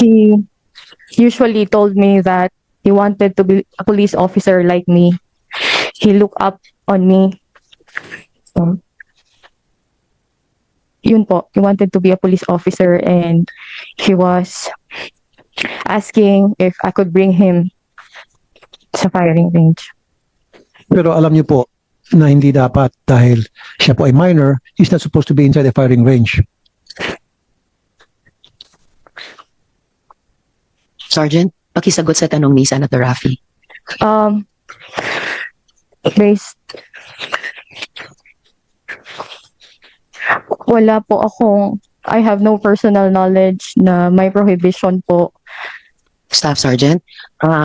He usually told me that he wanted to be a police officer like me. He looked up on me. Yun po, he wanted to be a police officer and he was asking if I could bring him sa firing range. Pero alam niyo po na hindi dapat dahil siya po ay minor, he's not supposed to be inside the firing range. Sergeant, pakisagot sa tanong ni Senator Raffy. Based, wala po akong, I have no personal knowledge na may prohibition po. Staff Sergeant,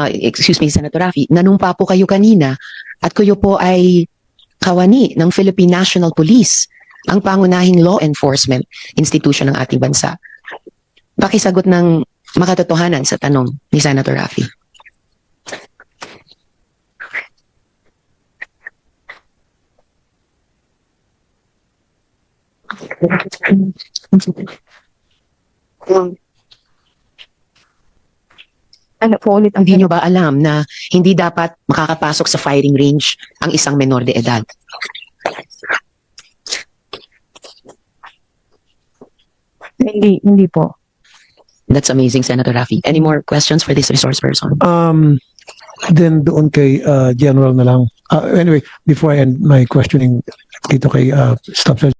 excuse me, Senator Raffy, nanumpa po kayo kanina at kayo po ay kawani ng Philippine National Police, ang pangunahing law enforcement institution ng ating bansa. Pakisagot ng makatotohanan sa tanong ni Senator Raffy. Ano po ulit ang Hindi nyo ba alam na hindi dapat makakapasok sa firing range ang isang menor de edad? Hindi po. That's amazing, Senator Raffy. Any more questions for this resource person? Then doon kay General na lang. Anyway, before I end my questioning dito kay Staff Sergeant